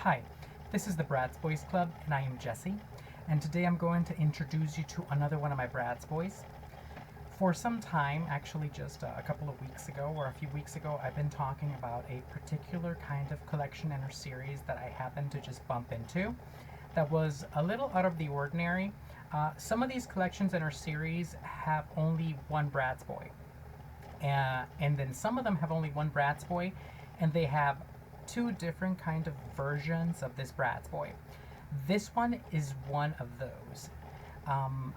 Hi, this is the Bratz Boys Club, and I am Jesse, and today I'm going to introduce you to another one of my Bratz Boys. For some time, actually just a couple of weeks ago or a few weeks ago, I've been talking about a particular kind of collection and or series that I happened to just bump into that was a little out of the ordinary. Some of these collections and or series have only one Bratz Boy, and then some of them have only one Bratz Boy, and they have two different kind of versions of this Bratz Boy. This one is one of those. Um,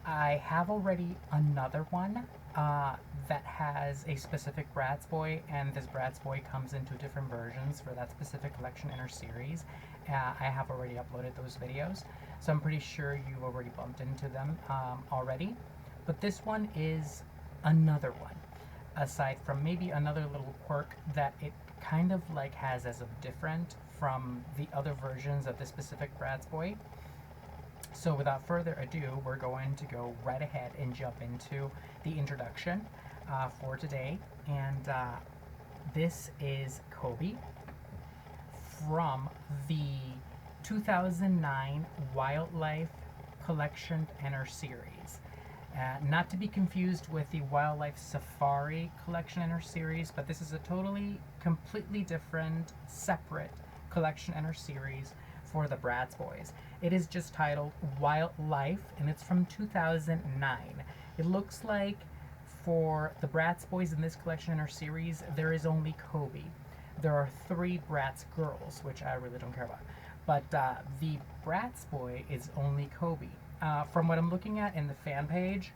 I have already another one that has a specific Bratz Boy, and this Bratz Boy comes in two different versions for that specific collection in our series. I have already uploaded those videos, so I'm pretty sure you've already bumped into them already. But this one is another one, aside from maybe another little quirk that it kind of like has as of different from the other versions of the specific Bratz Boy. So without further ado, we're going to go right ahead and jump into the introduction for today. And this is Kobe from the 2009 Wildlife Collection Enter series. Not to be confused with the Wildlife Safari Collection Enter series, but this is a totally, completely different, separate collection enter series for the Bratz Boys. It is just titled Wildlife, and it's from 2009. It looks like for the Bratz Boys in this collection enter series, there is only Kobe. There are three Bratz girls, which I really don't care about. But the Bratz Boy is only Kobe. From what I'm looking at in the fan page,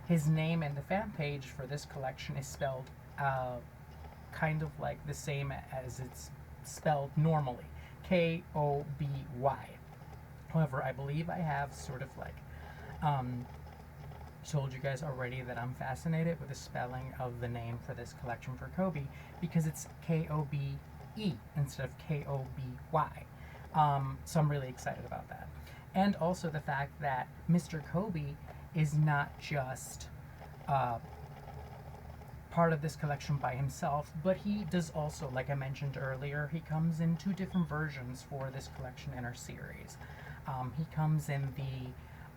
his name in the fan page for this collection is spelled kind of like the same as it's spelled normally, Koby. However, I believe I have sort of like told you guys already that I'm fascinated with the spelling of the name for this collection for Kobe, because it's Kobe instead of Koby. So I'm really excited about that. And also the fact that Mr. Kobe is not just part of this collection by himself, but he does also, like I mentioned earlier, he comes in two different versions for this collection in our series. He comes in the,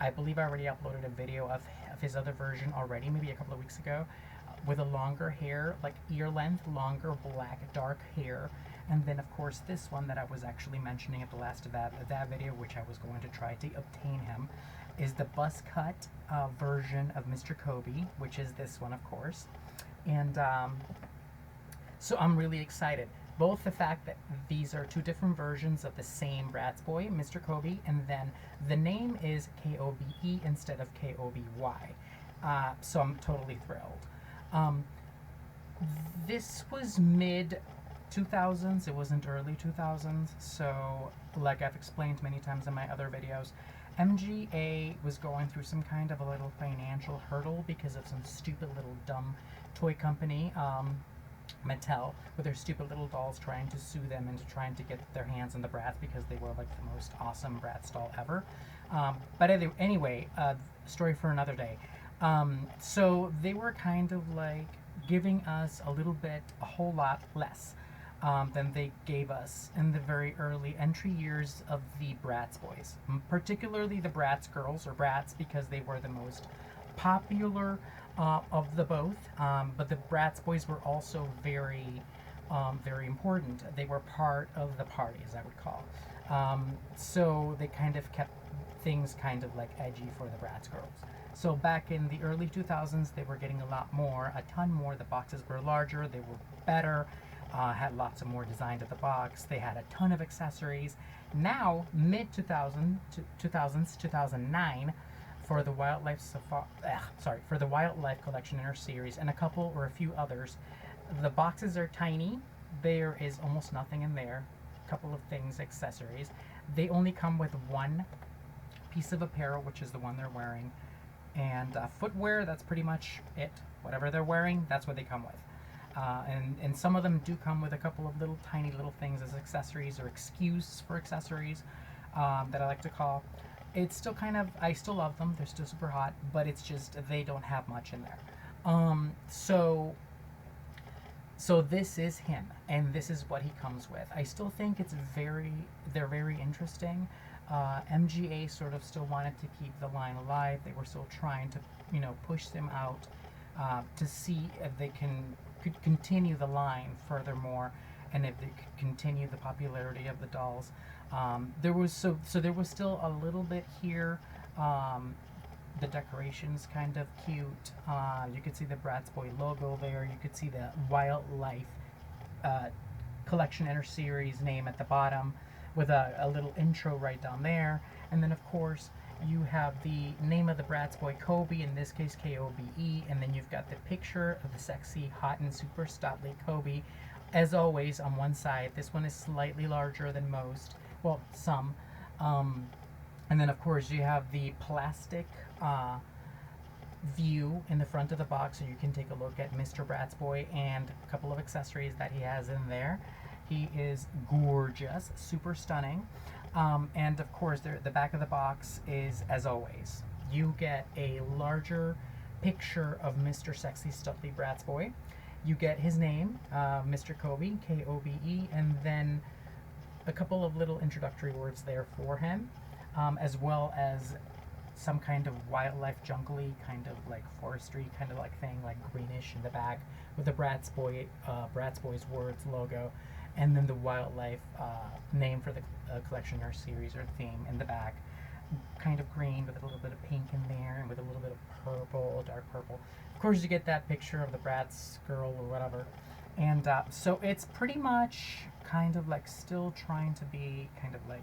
I believe I already uploaded a video of his other version already, maybe a couple of weeks ago, with a longer hair, like ear length, longer black dark hair. And then of course this one that I was actually mentioning at the last of that video, which I was going to try to obtain him, is the buzz cut version of Mr. Kobe, which is this one of course. And so I'm really excited. Both the fact that these are two different versions of the same Bratz Boy, Mr. Kobe, and then the name is Kobe instead of Koby. So I'm totally thrilled. This was mid 2000s, it wasn't early 2000s, so like I've explained many times in my other videos, MGA was going through some kind of a little financial hurdle because of some stupid little dumb toy company, Mattel, with their stupid little dolls trying to sue them into trying to get their hands on the Bratz because they were like the most awesome Bratz doll ever. But anyway, story for another day. So they were kind of like giving us a whole lot less than they gave us in the very early entry years of the Bratz Boys, particularly the Bratz girls, or Bratz, because they were the most popular of the both. But the Bratz Boys were also very, very important. They were part of the party, as I would call. So they kind of kept things kind of like edgy for the Bratz girls. So back in the early 2000s, they were getting a ton more. The boxes were larger, they were better, had lots of more design to the box. They had a ton of accessories. Now, mid 2000s, 2009, for the for the Wildlife Collection in our series, and a couple or a few others, the boxes are tiny. There is almost nothing in there. A couple of things, accessories. They only come with one piece of apparel, which is the one they're wearing, and footwear. That's pretty much it. Whatever they're wearing, that's what they come with. And some of them do come with a couple of little tiny little things as accessories, or excuse for accessories, that I like to call. It's still kind of, I still love them, they're still super hot, but it's just they don't have much in there. So So this is him, and this is what he comes with. I still think they're very interesting. MGA sort of still wanted to keep the line alive. They were still trying to, push them out to see if they could continue the line furthermore, and if they could continue the popularity of the dolls. There was still a little bit here. The decorations kind of cute. You could see the Bratz Boy logo there. You could see the Wildlife Collection Inner Series name at the bottom with a little intro right down there. And then, of course, you have the name of the Bratz Boy, Kobe, in this case Kobe, and then you've got the picture of the sexy, hot, and super stoutly Kobe. As always, on one side, this one is slightly larger than most. Well, some. And then, of course, you have the plastic view in the front of the box, so you can take a look at Mr. Bratz Boy and a couple of accessories that he has in there. He is gorgeous, super stunning. And, of course, the back of the box is, as always, you get a larger picture of Mr. Sexy Stuffy Bratz Boy. You get his name, Mr. Kobe, Kobe, and then a couple of little introductory words there for him. As well as some kind of wildlife jungly kind of like forestry kind of like thing, like greenish in the back with the Bratz Boy's words logo, and then the wildlife name for the collection or series or theme in the back, kind of green with a little bit of pink in there and with a little bit of purple, dark purple. Of course, you get that picture of the Bratz girl or whatever, and so it's pretty much kind of like still trying to be kind of like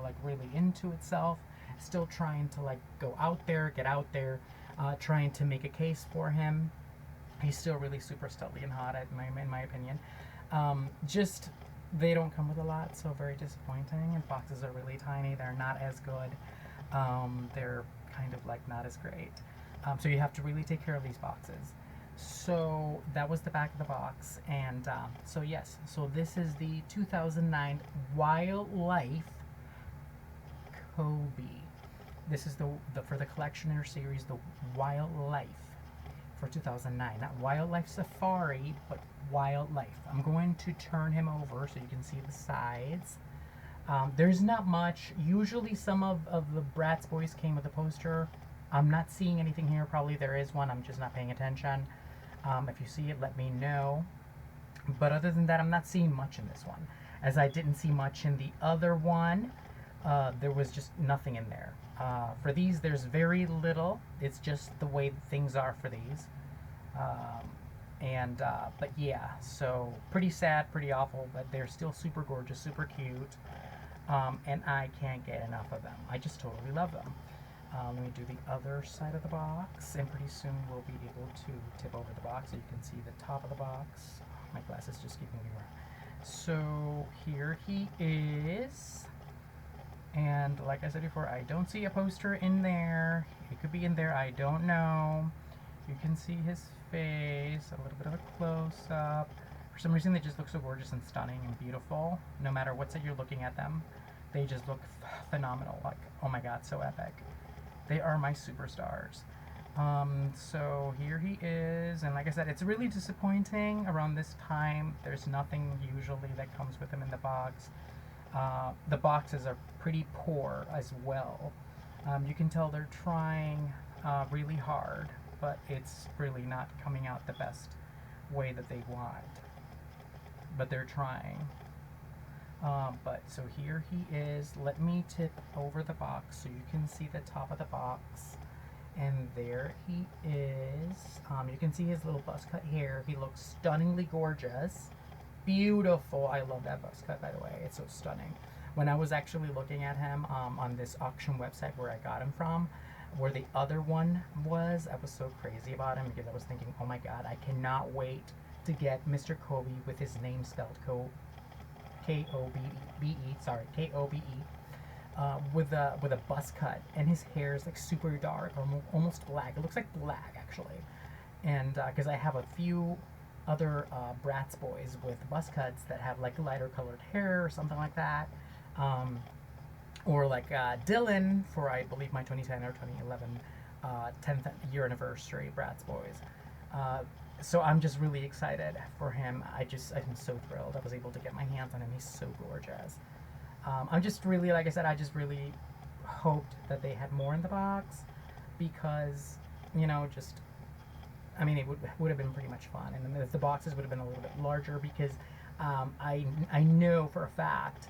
like really into itself, still trying to like go out there, get out there, trying to make a case for him. He's still really super stealthy and hot in my opinion. Just they don't come with a lot, so very disappointing, and boxes are really tiny. They're not as good. They're kind of like not as great. So you have to really take care of these boxes. So that was the back of the box, and so yes, so this is the 2009 Wildlife Kobe. This is the for the collectioner series, the Wildlife for 2009, not Wildlife Safari, but Wildlife. I'm going to turn him over so you can see the sides. There's not much. Usually some of the Bratz Boys came with a poster. I'm not seeing anything here. Probably there is one. I'm just not paying attention. If you see it, let me know. But other than that, I'm not seeing much in this one. As I didn't see much in the other one, there was just nothing in there. For these, there's very little. It's just the way things are for these. But yeah, so pretty sad, pretty awful, but they're still super gorgeous, super cute. And I can't get enough of them. I just totally love them. Let me do the other side of the box, and pretty soon we'll be able to tip over the box so you can see the top of the box. My glasses just keep moving around. So here he is, and like I said before, I don't see a poster in there. It could be in there, I don't know. You can see his face, a little bit of a close-up. For some reason they just look so gorgeous and stunning and beautiful. No matter what side you're looking at them, they just look phenomenal. Like, oh my god, so epic. They are my superstars. So here he is, and like I said, it's really disappointing around this time. There's nothing usually that comes with him in the box. The boxes are pretty poor as well. You can tell they're trying really hard, but it's really not coming out the best way that they want. But they're trying. But so here he is. Let me tip over the box so you can see the top of the box. And there he is. You can see his little buzz cut hair. He looks stunningly gorgeous. Beautiful. I love that buzz cut, by the way. It's so stunning. When I was actually looking at him on this auction website where I got him from, where the other one was, I was so crazy about him because I was thinking, oh my god, I cannot wait to get Mr. Kobe with his name spelled K-O-B-E, with a buzz cut, and his hair is like super dark, almost black. It looks like black actually, and because I have a few other Bratz Boys with buzz cuts that have like lighter colored hair or something like that, or like Dylan for I believe my 2010 or 2011 10th year anniversary Bratz Boys. so I'm just really excited for him. I'm so thrilled I was able to get my hands on him. He's so gorgeous. I'm just really, like I said, I just really hoped that they had more in the box because, just, I mean, it would have been pretty much fun, and the boxes would have been a little bit larger because I know for a fact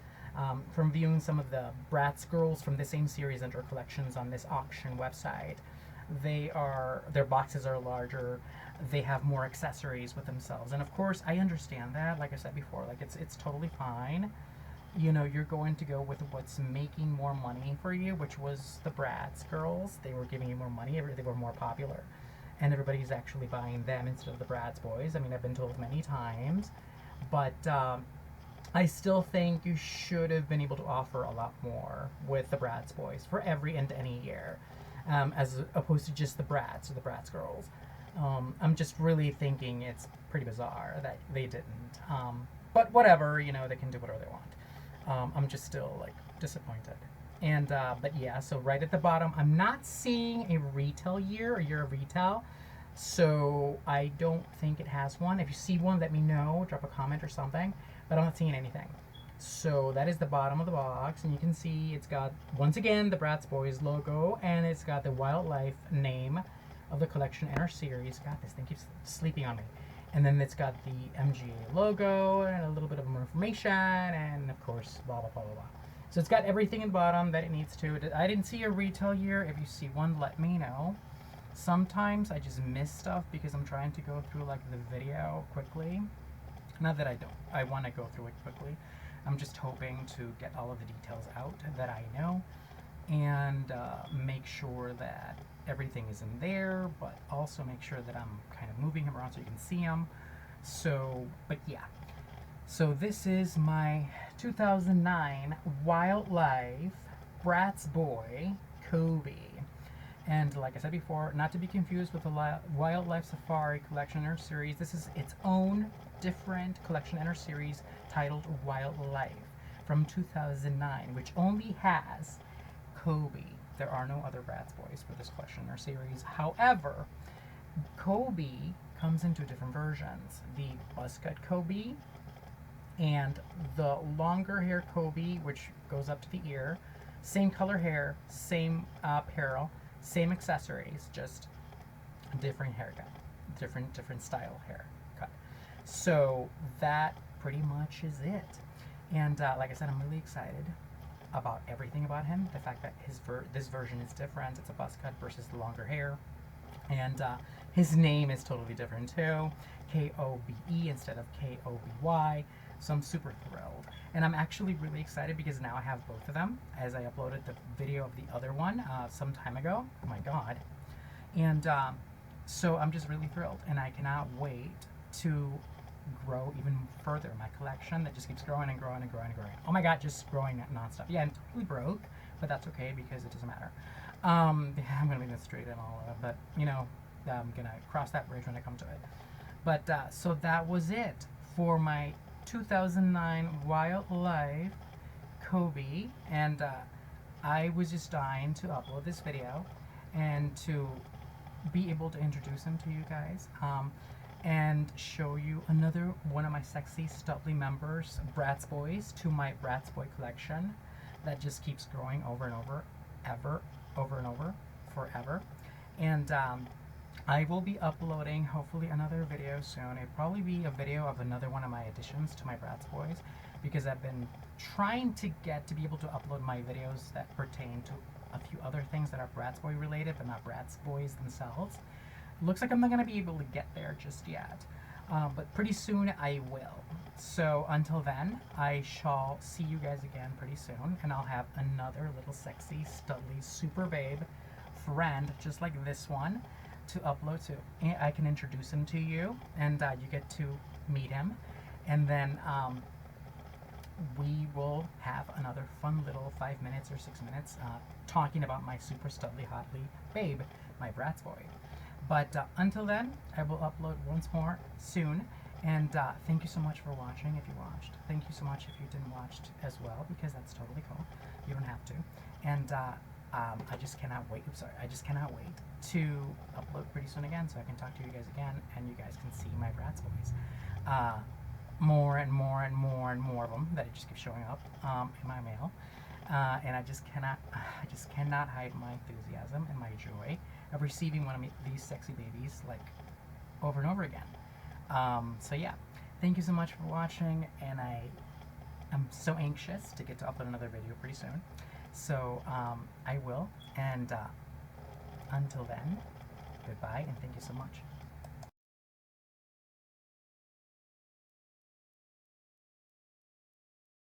from viewing some of the Bratz girls from the same series under collections on this auction website, their boxes are larger, they have more accessories with themselves, and of course I understand that. Like I said before, like it's totally fine. You're going to go with what's making more money for you, which was the Bratz girls. They were giving you more money, they were more popular, and everybody's actually buying them instead of the Bratz Boys. I mean, I've been told many times, but I still think you should have been able to offer a lot more with the Bratz Boys for every and any year, as opposed to just the Bratz or the Bratz girls. I'm just really thinking it's pretty bizarre that they didn't. But whatever, they can do whatever they want. I'm just still like disappointed. And but yeah, so right at the bottom, I'm not seeing a retail year, a year of retail. So I don't think it has one. If you see one, let me know. Drop a comment or something. But I'm not seeing anything. So that is the bottom of the box, and you can see it's got, once again, the Bratz Boys logo, and it's got the wildlife name of the collection and our series. God, this thing keeps sleeping on me. And then it's got the MGA logo and a little bit of more information, and of course, blah, blah, blah, blah, blah. So it's got everything in the bottom that it needs to. I didn't see a retail year. If you see one, let me know. Sometimes I just miss stuff because I'm trying to go through like the video quickly. Not that I don't. I want to go through it quickly. I'm just hoping to get all of the details out that I know and make sure that everything is in there, but also make sure that I'm kind of moving him around so you can see him. So, but yeah. So this is my 2009 Wildlife Bratz Boy Kobe. And like I said before, not to be confused with the Wildlife Safari collection or series, this is its own different collection and series titled Wildlife from 2009, which only has Kobe. There are no other Bratz Boys for this collection or series. However, Kobe comes in two different versions. The buzzcut Kobe and the longer hair Kobe, which goes up to the ear. Same color hair, same apparel, same accessories, just different haircut, different style haircut. So that pretty much is it. And like I said, I'm really excited about everything about him. The fact that this version is different. It's a buzz cut versus the longer hair. And his name is totally different too. Kobe instead of Koby. So I'm super thrilled. And I'm actually really excited because now I have both of them, as I uploaded the video of the other one some time ago. Oh my god. And so I'm just really thrilled. And I cannot wait to grow even further my collection that just keeps growing and growing and growing and growing. Oh my god, just growing nonstop. Yeah, I'm totally broke, but that's okay because it doesn't matter. I'm gonna leave this straight and all of it, but I'm gonna cross that bridge when I come to it. But so that was it for my 2009 Wildlife Kobe, and I was just dying to upload this video and to be able to introduce him to you guys. And show you another one of my sexy studly members, Bratz Boys, to my Bratz Boy collection that just keeps growing over and over, forever. And I will be uploading hopefully another video soon. It'll probably be a video of another one of my additions to my Bratz Boys, because I've been trying to get to be able to upload my videos that pertain to a few other things that are Bratz Boy related, but not Bratz Boys themselves. Looks like I'm not going to be able to get there just yet, but pretty soon I will. So until then, I shall see you guys again pretty soon, and I'll have another little sexy, studly, super babe friend just like this one to upload to. And I can introduce him to you, and you get to meet him, and then we will have another fun little 5 minutes or 6 minutes talking about my super studly, hotly babe, my Bratz Boy. But until then, I will upload once more soon. And thank you so much for watching if you watched. Thank you so much if you didn't watch as well, because that's totally cool. You don't have to. And I just cannot wait. Oops, sorry. I just cannot wait to upload pretty soon again, so I can talk to you guys again, and you guys can see my Bratz Boys. More and more and more and more of them that just keep showing up in my mail, and I just cannot hide my enthusiasm and my joy of receiving one of these sexy babies like over and over again. So yeah, thank you so much for watching, and I'm so anxious to get to upload another video pretty soon. So I will, and until then, goodbye, and thank you so much.